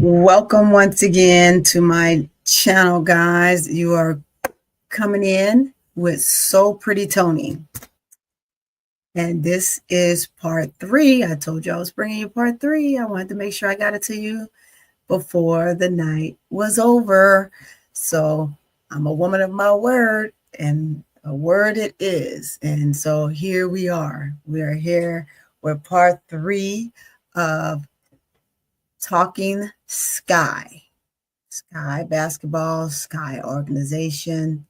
Welcome once again to my channel, guys. You are coming in with So Pretty Tony. And this is part 3. I told you I was bringing you part 3. I wanted to make sure I got it to you before the night was over. So I'm a woman of my word, and a word it is. And so here we are. We are here with part 3 of Talking Sky. Sky basketball, Sky organization.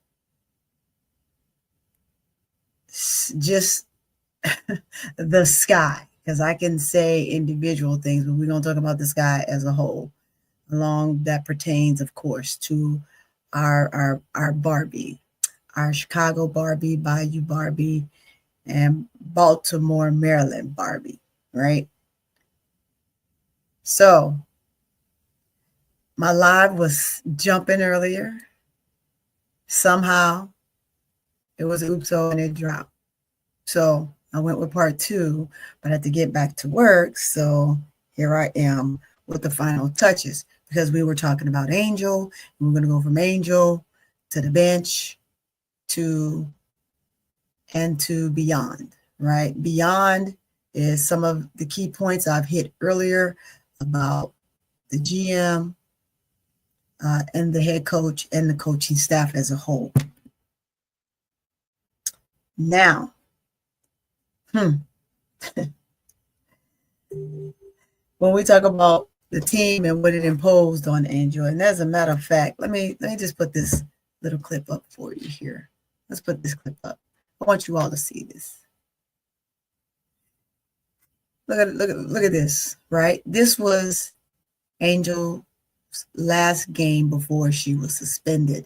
Just the Sky, because I can say individual things, but we're going to talk about the Sky as a whole, along that pertains, of course, to our Barbie, our Chicago Barbie, Bayou Barbie, and Baltimore, Maryland Barbie, right? So my live was jumping earlier. Somehow it was oopso and it dropped. So I went with part 2, but I had to get back to work. So here I am with the final touches, because we were talking about Angel, and we're going to go from Angel to the bench to beyond, right? Beyond is some of the key points I've hit earlier about the GM and the head coach and the coaching staff as a whole. Now, when we talk about the team and what it imposed on Angel, and as a matter of fact, let me just put this little clip up for you here. Let's put this clip up. I want you all to see this. Look at this, right? This was Angel's last game before she was suspended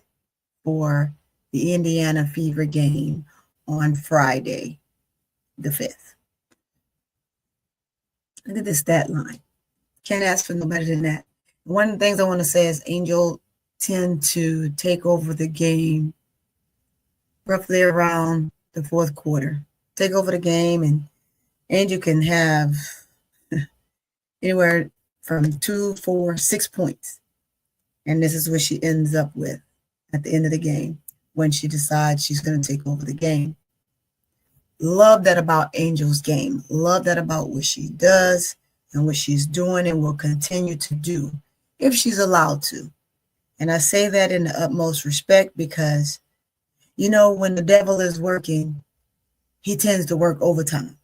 for the Indiana Fever game on Friday, the 5th. Look at this stat line. Can't ask for no better than that. One of the things I want to say is Angel tend to take over the game roughly around the 4th quarter. Take over the game, and Angel can have anywhere from 2, 4, 6 points. And this is what she ends up with at the end of the game when she decides she's going to take over the game. Love that about Angel's game. Love that about what she does and what she's doing and will continue to do if she's allowed to. And I say that in the utmost respect because, you know, when the devil is working, he tends to work overtime.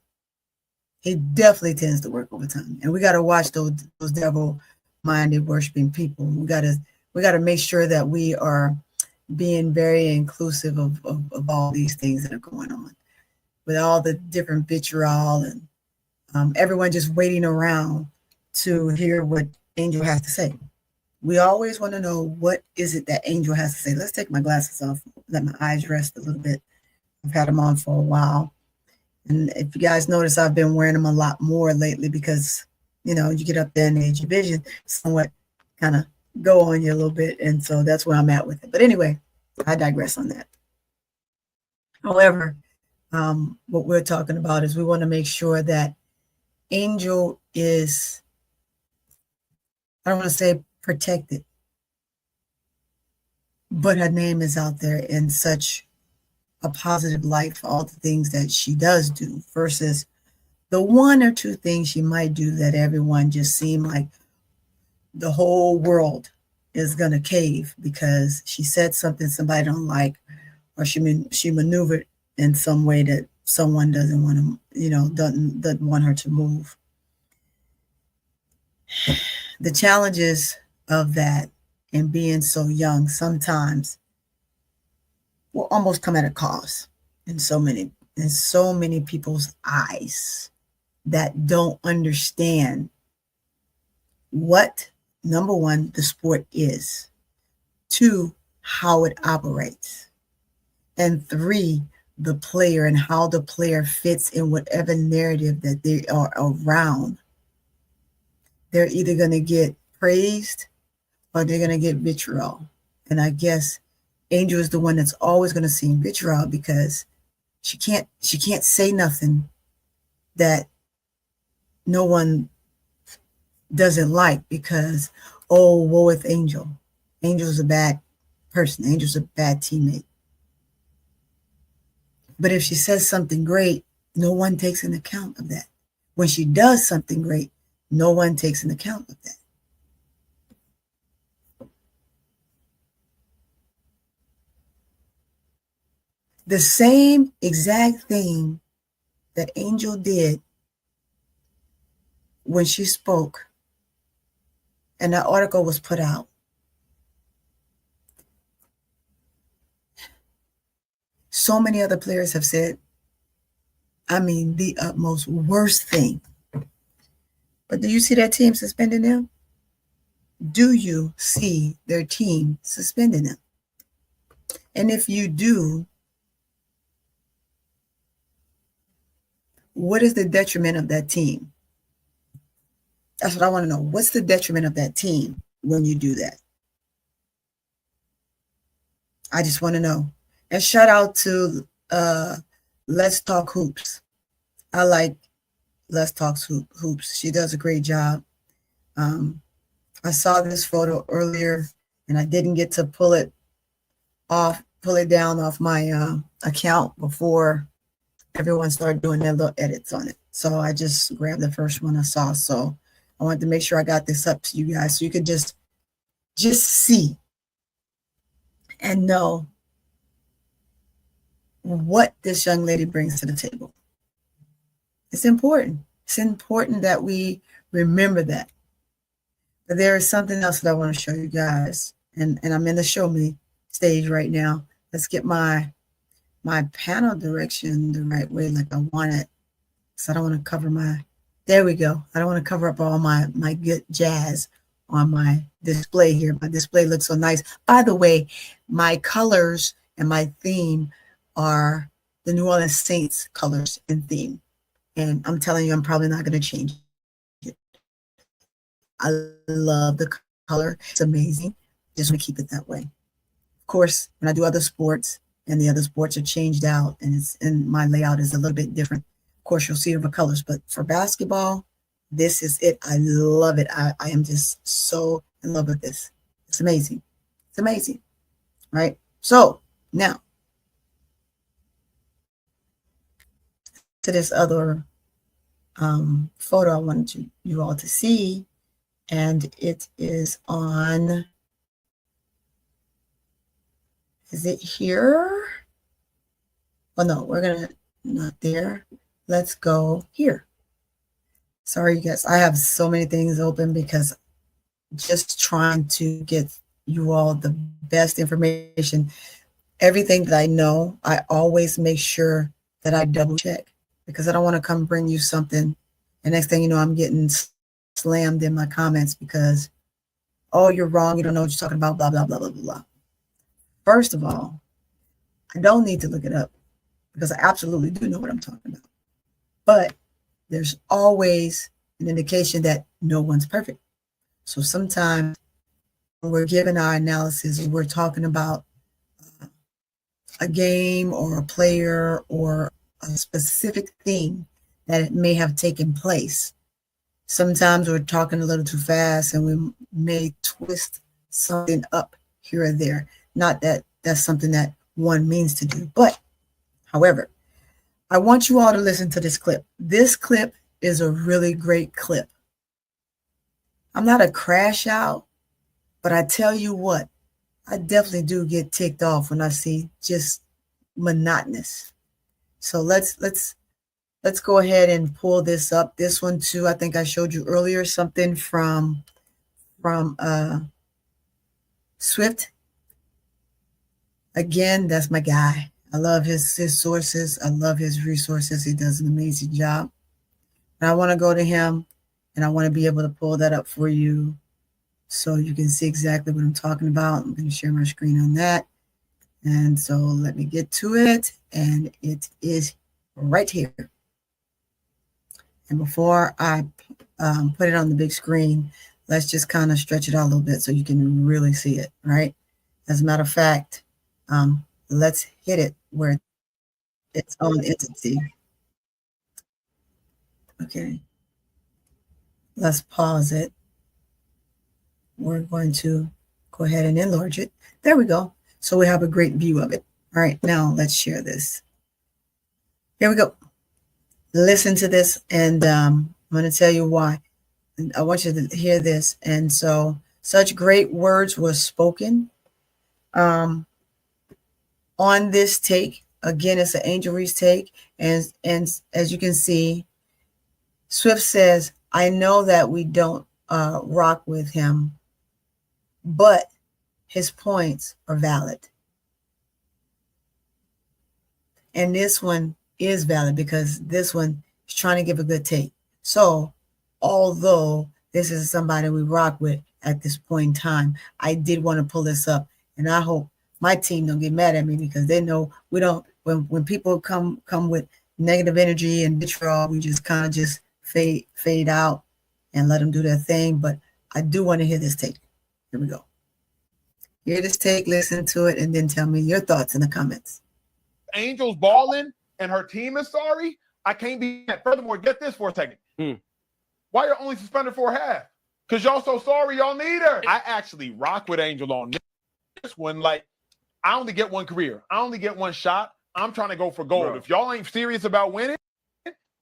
He definitely tends to work overtime. And we got to watch those devil-minded worshiping people. We got to make sure that we are being very inclusive of all these things that are going on, with all the different vitriol and everyone just waiting around to hear what Angel has to say. We always want to know, what is it that Angel has to say? Let's take my glasses off, let my eyes rest a little bit. I've had them on for a while. And if you guys notice, I've been wearing them a lot more lately because, you know, you get up there in age of vision, somewhat kind of go on you a little bit. And so that's where I'm at with it. But anyway, I digress on that. However, what we're talking about is we want to make sure that Angel is, I don't want to say protected, but her name is out there in such a positive light for all the things that she does do versus the 1 or 2 things she might do that everyone just seem like the whole world is going to cave because she said something somebody don't like, or she maneuvered in some way that someone doesn't want to, you know, doesn't want her to move. The challenges of that and being so young sometimes will almost come at a cost in so many people's eyes that don't understand what, number 1, the sport is, 2, how it operates, and 3, the player and how the player fits in whatever narrative that they are around. They're either going to get praised or they're going to get vitriol. And I guess Angel is the one that's always going to see vitriol because she can't say nothing that no one doesn't like, because Oh, woe with Angel. Angel's a bad person. Angel's a bad teammate. But if she says something great, no one takes an account of that. When she does something great, no one takes an account of that. The same exact thing that Angel did when she spoke and that article was put out. So many other players have said, I mean, the utmost worst thing. But do you see that team suspending them? Do you see their team suspending them? And if you do, what is the detriment of that team? That's what I want to know. What's the detriment of that team when you do that? I just want to know. And shout out to Let's Talk Hoops. I like Let's Talk Hoops. She does a great job. I saw this photo earlier and I didn't get to pull it down off my account before everyone started doing their little edits on it. So I just grabbed the first one I saw. So I wanted to make sure I got this up to you guys so you could just see and know what this young lady brings to the table. It's important. It's important that we remember that. But there is something else that I want to show you guys. And I'm in the show me stage right now. Let's get my panel direction the right way like I want it. So I don't want to cover there we go. I don't want to cover up all my good jazz on my display here. My display looks so nice. By the way, my colors and my theme are the New Orleans Saints colors and theme. And I'm telling you, I'm probably not going to change it. I love the color. It's amazing. Just want to keep it that way. Of course, when I do other sports and the other sports are changed out and my layout is a little bit different, of course, you'll see the colors. But for basketball, this is it. I love it. I am just so in love with this. It's amazing. It's amazing. Right? So now to this other photo I wanted you all to see. And it is on, is it here? Well, no, we're going to, not there. Let's go here. Sorry, you guys. I have so many things open because just trying to get you all the best information. Everything that I know, I always make sure that I double check because I don't want to come bring you something. And next thing you know, I'm getting slammed in my comments because, oh, you're wrong. You don't know what you're talking about, blah, blah, blah, blah, blah. First of all, I don't need to look it up because I absolutely do know what I'm talking about. But there's always an indication that no one's perfect. So sometimes when we're giving our analysis, we're talking about a game or a player or a specific thing that it may have taken place. Sometimes we're talking a little too fast and we may twist something up here or there. Not that that's something that one means to do. But, however, I want you all to listen to this clip. This clip is a really great clip. I'm not a crash out, but I tell you what, I definitely do get ticked off when I see just monotonous. So let's go ahead and pull this up. This one too, I think I showed you earlier something from Swift. Again, that's my guy. I love his sources. I love his resources. He does an amazing job. And I want to go to him and I want to be able to pull that up for you so you can see exactly what I'm talking about. I'm going to share my screen on that. And so let me get to it. And it is right here. And before I put it on the big screen, let's just kind of stretch it out a little bit so you can really see it, right? As a matter of fact, let's hit it where its own entity. Okay. Let's pause it. we're going to go ahead and enlarge it. There we go. So we have a great view of it. All right, now let's share this. Here we go. Listen to this, and I'm going to tell you why. I want you to hear this. And so, such great words were spoken on this take. Again, it's an Angel Reese take, and as you can see, Swift says, "I know that we don't rock with him, but his points are valid." And this one is valid because this one is trying to give a good take. So, although this is somebody we rock with at this point in time, I did want to pull this up, and I hope my team don't get mad at me because they know we don't. When people come with negative energy and vitriol, we just kind of just fade out and let them do their thing. But I do want to hear this take. Here we go. Hear this take, listen to it, and then tell me your thoughts in the comments. Angel's balling and her team is sorry, I can't be mad. Furthermore, get this for a second. Why you're only suspended for a half? Because y'all so sorry y'all need her. I actually rock with Angel on this one. Like, I only get one career. I only get one shot. I'm trying to go for gold. Bro. If y'all ain't serious about winning,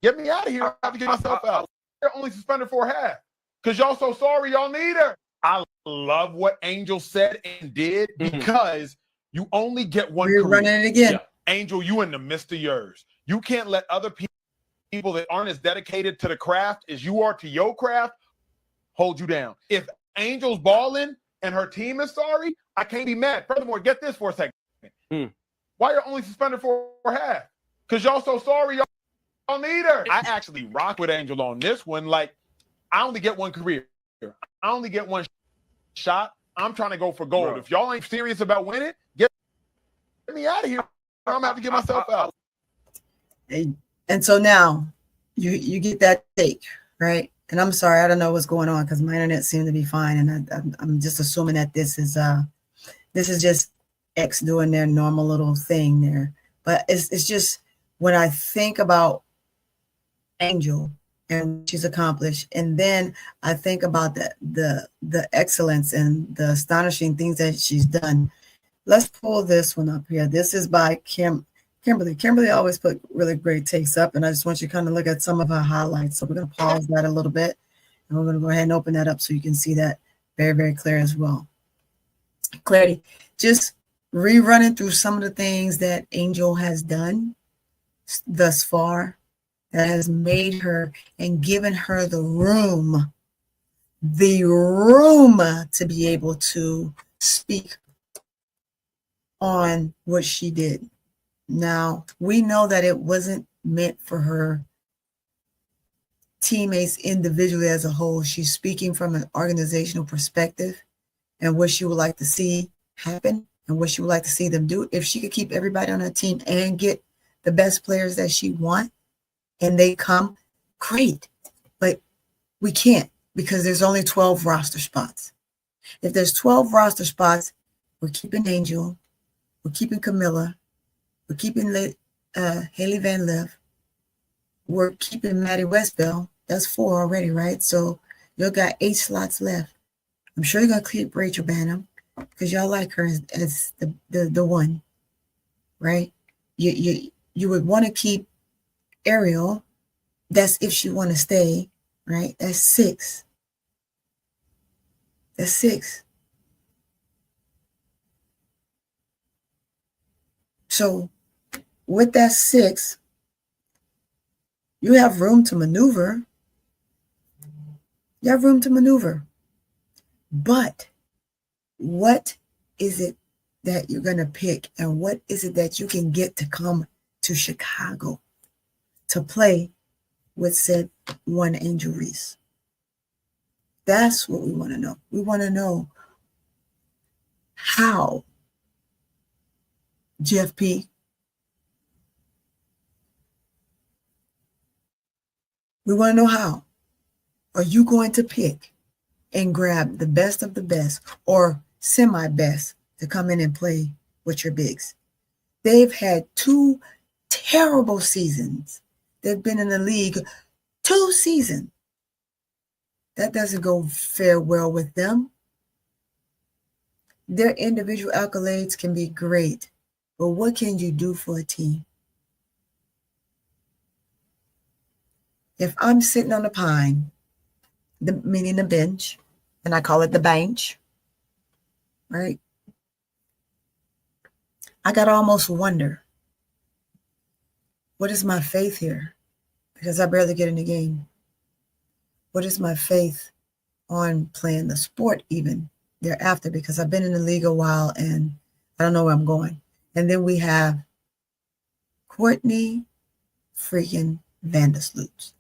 get me out of here. I have to get myself out. You're only suspended for a half. Because y'all so sorry y'all need her. I love what Angel said and did because you only get one career. We're running it again. Yeah. Angel, you in the midst of yours. You can't let other people that aren't as dedicated to the craft as you are to your craft hold you down. If Angel's balling and her team is sorry, I can't be mad. Furthermore, get this for a second. Why you're only suspended for half? Because y'all so sorry y'all need her. I actually rock with Angel on this one. Like, I only get one career. I only get one shot. I'm trying to go for gold. Bro. If y'all ain't serious about winning, get me out of here. I'm gonna have to get myself out. And so now you get that take, right? And I'm sorry, I don't know what's going on because my internet seemed to be fine, and I'm just assuming that this is just X doing their normal little thing there. But it's just when I think about Angel and what she's accomplished, and then I think about the excellence and the astonishing things that she's done. Let's pull this one up here. This is by Kimberly. Kimberly always put really great takes up, and I just want you to kind of look at some of her highlights. So we're going to pause that a little bit, and we're going to go ahead and open that up so you can see that very, very clear as well. Clarity. Just rerunning through some of the things that Angel has done thus far that has made her and given her the room to be able to speak on what she did. Now, we know that it wasn't meant for her teammates individually as a whole. She's speaking from an organizational perspective and what she would like to see happen and what she would like to see them do. If she could keep everybody on her team and get the best players that she wants and they come, great. But we can't because there's only 12 roster spots. If there's 12 roster spots, we're keeping Angel, we're keeping Camilla, we're keeping Haley Van Leeuw, we're keeping Maddie Westbell. That's 4 already, right? So you'll got 8 slots left. I'm sure you're going to keep Rachel Banham because y'all like her as the one, right? You would want to keep Ariel. That's if she want to stay, right? That's 6. That's 6. So with that 6, you have room to maneuver. You have room to maneuver. But what is it that you're going to pick? And what is it that you can get to come to Chicago to play with said one Angel Reese? That's what we want to know. We want to know how, GFP, we want to know how. Are you going to pick and grab the best of the best or semi-best to come in and play with your bigs? They've had 2 terrible seasons. They've been in the league 2 seasons. That doesn't go fare well with them. Their individual accolades can be great, but what can you do for a team? If I'm sitting on a pine, meaning the bench, and I call it the bench, right? I got to almost wonder, what is my faith here? Because I barely get in the game. What is my faith on playing the sport even thereafter? Because I've been in the league a while and I don't know where I'm going. And then we have Courtney freaking Vandersloot.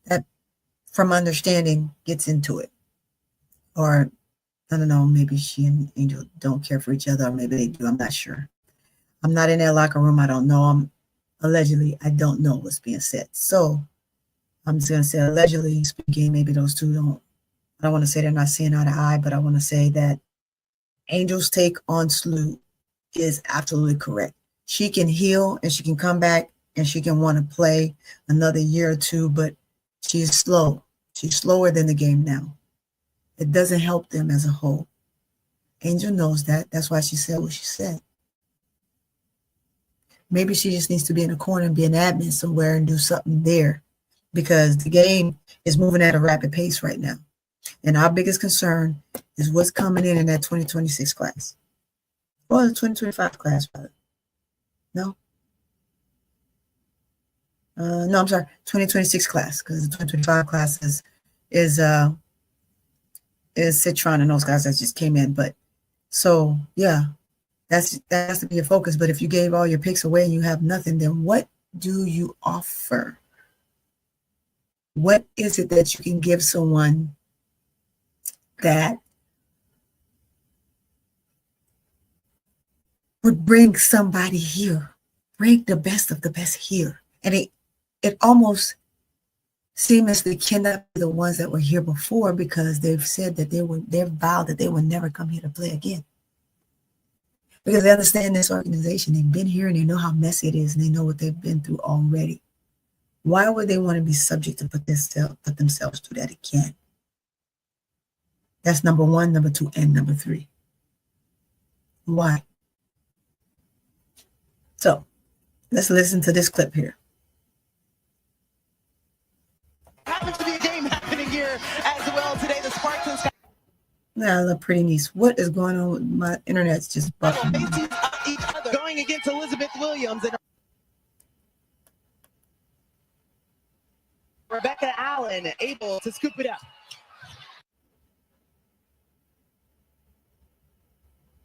That, from understanding, gets into it. Or, I don't know, maybe she and Angel don't care for each other, or maybe they do. I'm not sure. I'm not in that locker room. I don't know. Allegedly, I don't know what's being said. So I'm just going to say, allegedly speaking, maybe those two don't. I don't want to say they're not seeing eye to eye, but I want to say that Angel's take on Sloot is absolutely correct. She can heal and she can come back and she can want to play another year or two, but she's slow. She's slower than the game now. It doesn't help them as a whole. Angel knows that. That's why she said what she said. Maybe she just needs to be in a corner and be an admin somewhere and do something there, because the game is moving at a rapid pace right now. And our biggest concern is what's coming in that 2026 class. Or the 2025 class, rather. No? No, I'm sorry, 2026 class, because the 2025 class is Citron and those guys that just came in. But so, yeah, that has to be your focus. But if you gave all your picks away and you have nothing, then what do you offer? What is it that you can give someone that would bring somebody here, bring the best of the best here? And it almost seamlessly cannot be the ones that were here before, because they've said that they've vowed that they will never come here to play again. Because they understand this organization. They've been here and they know how messy it is and they know what they've been through already. Why would they want to be subject to put themselves through that again? That's number one, number two, and number three. Why? So let's listen to this clip here. Happens to be a game happening here as well today. The Spartans. Now, look, pretty niece. What is going on with my internet's just buffering? Each other going against Elizabeth Williams and Rebecca Allen able to scoop it up.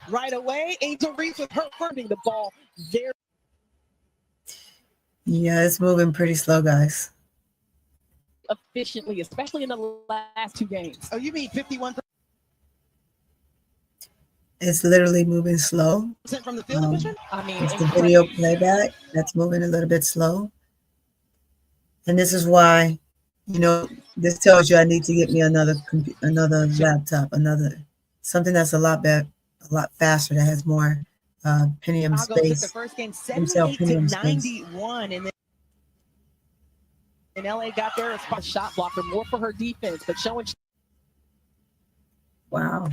Right away, Angel Reese with her fronting the ball very. Yeah, it's moving pretty slow, guys. Efficiently, especially in the last two games. Oh, you mean 51%? It's literally moving slow. From the field position? I mean, it's the video playback that's moving a little bit slow. And this is why, this tells you I need to get me another laptop, something that's a lot faster, that has more Pentium space. The first game 78-91, and then LA got their shot blocker more for her defense, but showing. Wow.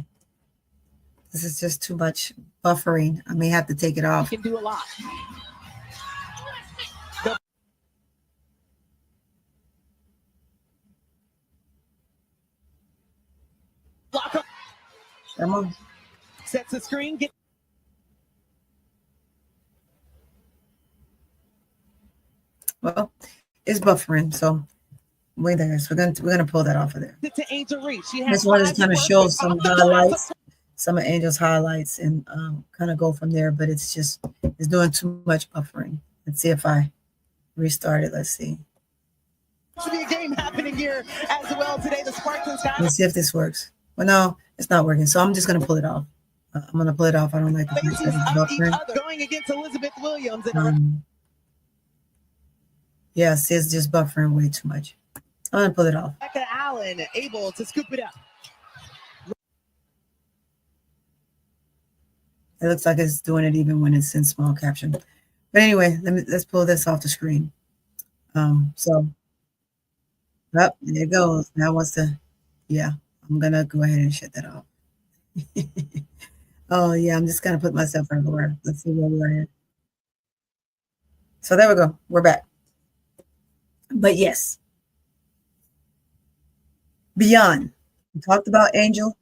This is just too much buffering. I may have to take it off. She can do a lot. Blocker. Come on. Sets the screen. Well, it's buffering, so wait there. So we're gonna pull that off of there. To Angel Reese. This one is gonna show some highlights, some of Angel's highlights, and kind of go from there. But it's doing too much buffering. Let's see if I restart it. Let's see. Should be a game happening here as well today. The Spartans. Let's see if this works. Well, no, it's not working. So I'm just gonna pull it off. I'm gonna pull it off. I don't like the fact that it's buffering. Going against Elizabeth Williams. And yes, it's just buffering way too much. I'm gonna pull it off. Rebecca Allen able to scoop it up. It looks like it's doing it even when it's in small caption. But anyway, let's pull this off the screen. So there it goes. Now wants to, yeah, I'm gonna go ahead and shut that off. Oh, yeah, I'm just going to put myself everywhere. Let's see where we're at. So there we go. We're back. But yes, beyond. We talked about Angel.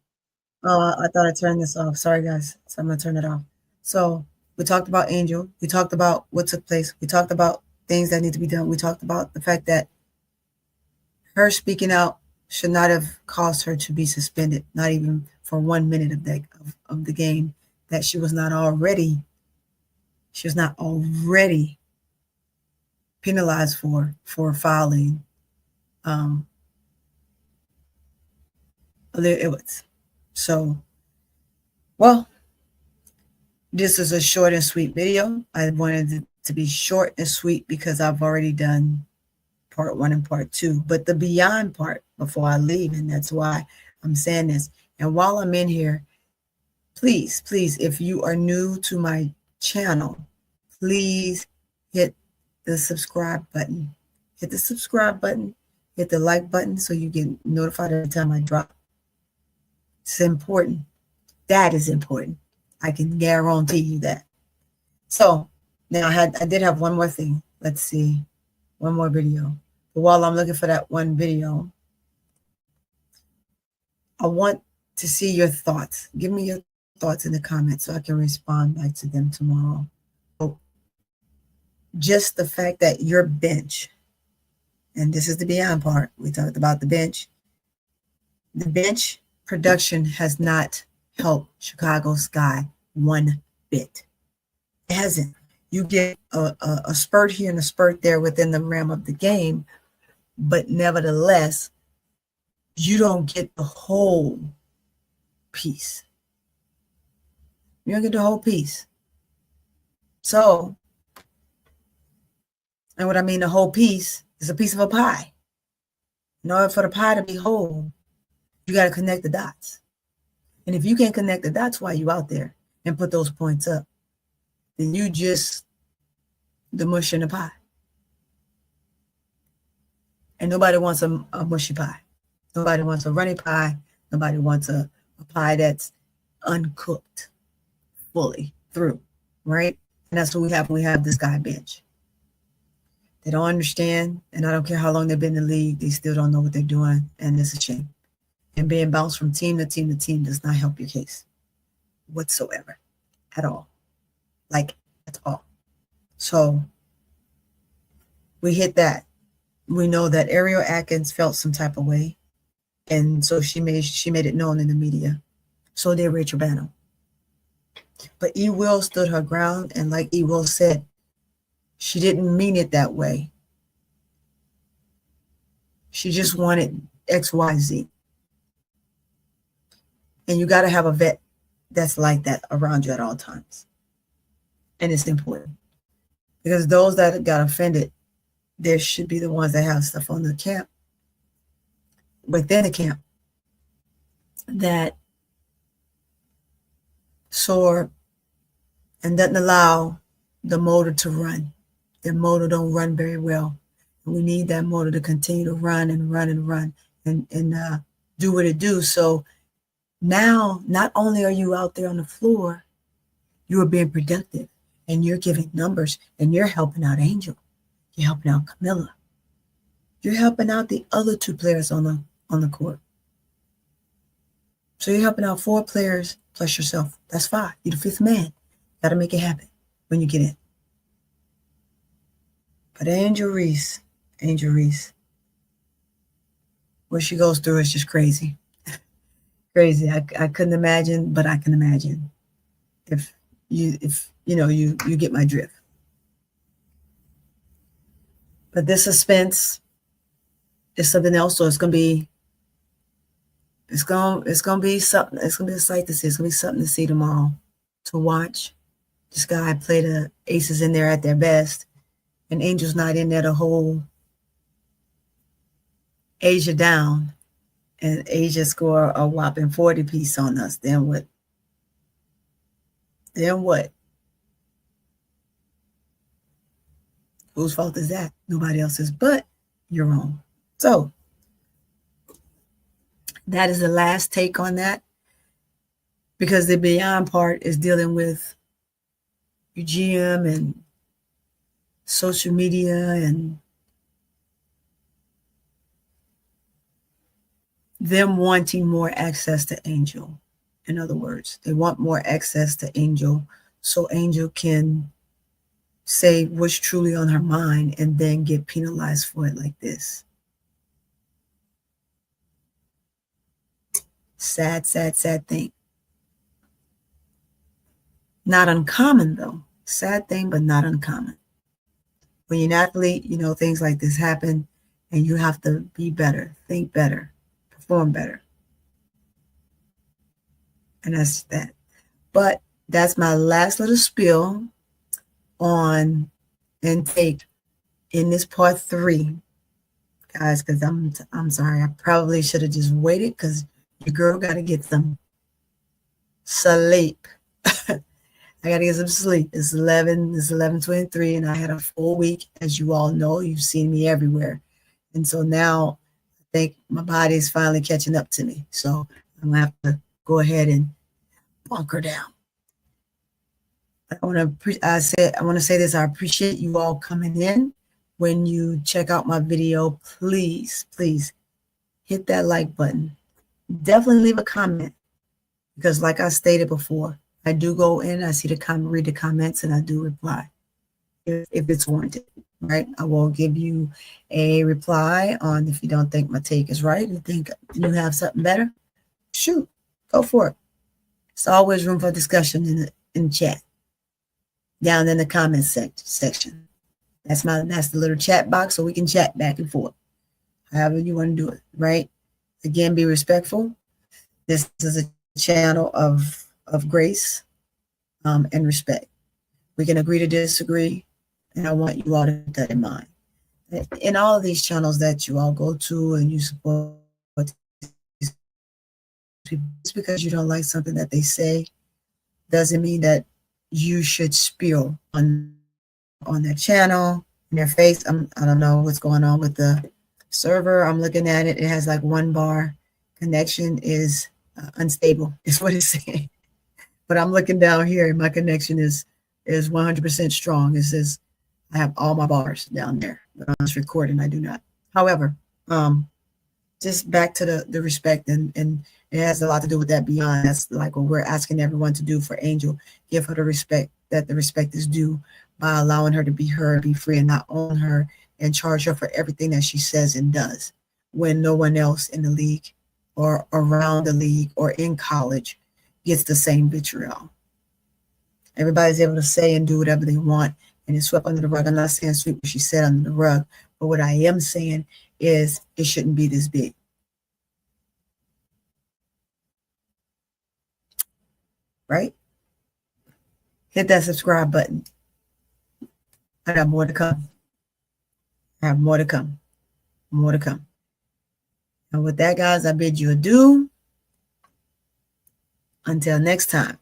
I thought I turned this off. Sorry, guys. So I'm going to turn it off. So we talked about Angel. We talked about what took place. We talked about things that need to be done. We talked about the fact that her speaking out should not have caused her to be suspended, not even for 1 minute of the game, that she was not already penalized for fouling Iwitz. So, well, this is a short and sweet video. I wanted it to be short and sweet because I've already done part 1 and part 2, but the beyond part before I leave, and that's why I'm saying this. And while I'm in here, please, if you are new to my channel, please hit the subscribe button. Hit the subscribe button, hit the like button so you get notified every time I drop. It's important. That is important. I can guarantee you that. So now I did have one more thing. Let's see. One more video. But while I'm looking for that one video, I want to see your thoughts. Give me your thoughts in the comments so I can respond back to them tomorrow. So just the fact that your bench, and this is the beyond part, we talked about the bench production has not helped Chicago Sky one bit. It hasn't. You get a spurt here and a spurt there within the realm of the game, but nevertheless, you don't get the whole piece. You don't get the whole piece. So, and what I mean, the whole piece is a piece of a pie. In order for the pie to be whole, you got to connect the dots. And if you can't connect the dots while you out there and put those points up, then you just the mush in the pie. And nobody wants a mushy pie. Nobody wants a runny pie. Nobody wants a pie that's uncooked fully through, right? And that's what we have when we have this guy bench. They don't understand, and I don't care how long they've been in the league, they still don't know what they're doing, and it's a shame. And being bounced from team to team to team does not help your case whatsoever, at all. Like, at all. So, we hit that. We know that Ariel Atkins felt some type of way, and so she made it known in the media. So did Rachel Banno. But E. Will stood her ground, and like E. Will said, she didn't mean it that way. She just wanted XYZ. And you got to have a vet that's like that around you at all times. And it's important. Because those that got offended, there should be the ones that have stuff on the camp, within the camp, that soar and doesn't allow the motor to run. The motor don't run very well. And we need that motor to continue to run and run and run and do what it do. So now, not only are you out there on the floor, you are being productive and you're giving numbers and you're helping out Angel. You're helping out Camilla. You're helping out the other 2 players on the court. So you're helping out 4 players plus yourself. That's 5. You're the 5th man. Got to make it happen when you get in. But Angel Reese, what she goes through is just crazy. Crazy. I couldn't imagine, but I can imagine. If you get my drift. But this suspense is something else. So it's gonna be something. It's gonna be a sight to see. It's gonna be something to see tomorrow, to watch. This guy play the aces in there at their best, and Angel's not in there to hold Asia down, and Asia score a whopping 40 piece on us. Then what? Whose fault is that? Nobody else's but your own. So that is the last take on that. because the beyond part is dealing with your GM and social media and them wanting more access to Angel. In other words, they want more access to Angel so Angel can say what's truly on her mind and then get penalized for it like this. Sad, sad, sad thing. Not uncommon though. Sad thing, but not uncommon. When you're an athlete, you know, things like this happen and you have to be better, think better, perform better. And that's that. But that's my last little spiel on intake in this part 3, guys, because I'm sorry, I probably should have just waited because your girl got to get some sleep. I got to get some sleep. It's 11:23, and I had a full week. As you all know, you've seen me everywhere. And so now I think my body is finally catching up to me. So I'm going to have to go ahead and bunker down. I want to say this. I appreciate you all coming in. When you check out my video, please hit that like button. Definitely leave a comment because, like I stated before, I do go in, I see read the comments, and I do reply if it's warranted. Right? I will give you a reply on if you don't think my take is right. You think you have something better? Shoot, go for it. It's always room for discussion in chat down in the comments section. That's the little chat box, so we can chat back and forth. However you want to do it, right? Again, be respectful. This is a channel of grace and respect. We can agree to disagree, and I want you all to keep that in mind. In all of these channels that you all go to and you support people, just because you don't like something that they say doesn't mean that you should spill on their channel, in their face. I don't know what's going on with the server. I'm looking at it. It has like 1 bar. Connection is unstable, is what it's saying. But I'm looking down here, and my connection is 100% strong. It says I have all my bars down there, but on this recording, I do not. However, just back to the respect, and it has a lot to do with that beyond. That's like what we're asking everyone to do for Angel. Give her the respect that the respect is due by allowing her to be her, be free, and not own her and charge her for everything that she says and does when no one else in the league or around the league or in college gets the same vitriol. Everybody's able to say and do whatever they want, and it's swept under the rug. I'm not saying sweep what she said under the rug, but what I am saying is it shouldn't be this big. Right? Hit that subscribe button. I got more to come. I have more to come. More to come. And with that, guys, I bid you adieu. Until next time.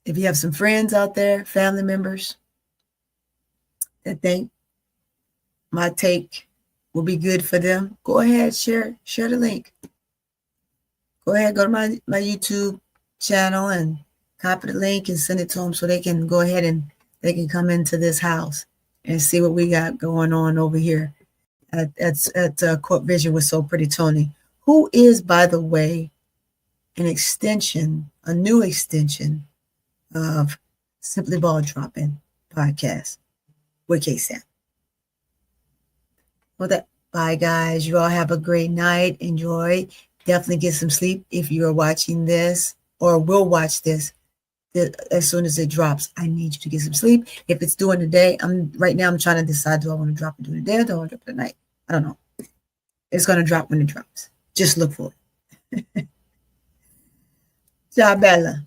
If you have some friends out there, family members, that think my take will be good for them, go ahead, share the link. Go ahead, go to my YouTube channel and copy the link and send it to them so they can go ahead and they can come into this house and see what we got going on over here at Court Vision with So Pretty Tony, who is, by the way, a new extension of Simply Ball Dropping podcast with KSAP. Well, bye, guys. You all have a great night. Enjoy. Definitely get some sleep if you are watching this or will watch this as soon as it drops. I need you to get some sleep. If it's during the day, right now I'm trying to decide, do I want to drop it during the day or do I want to drop it at night? I don't know. It's going to drop when it drops. Just look for it. Ciao, Bella.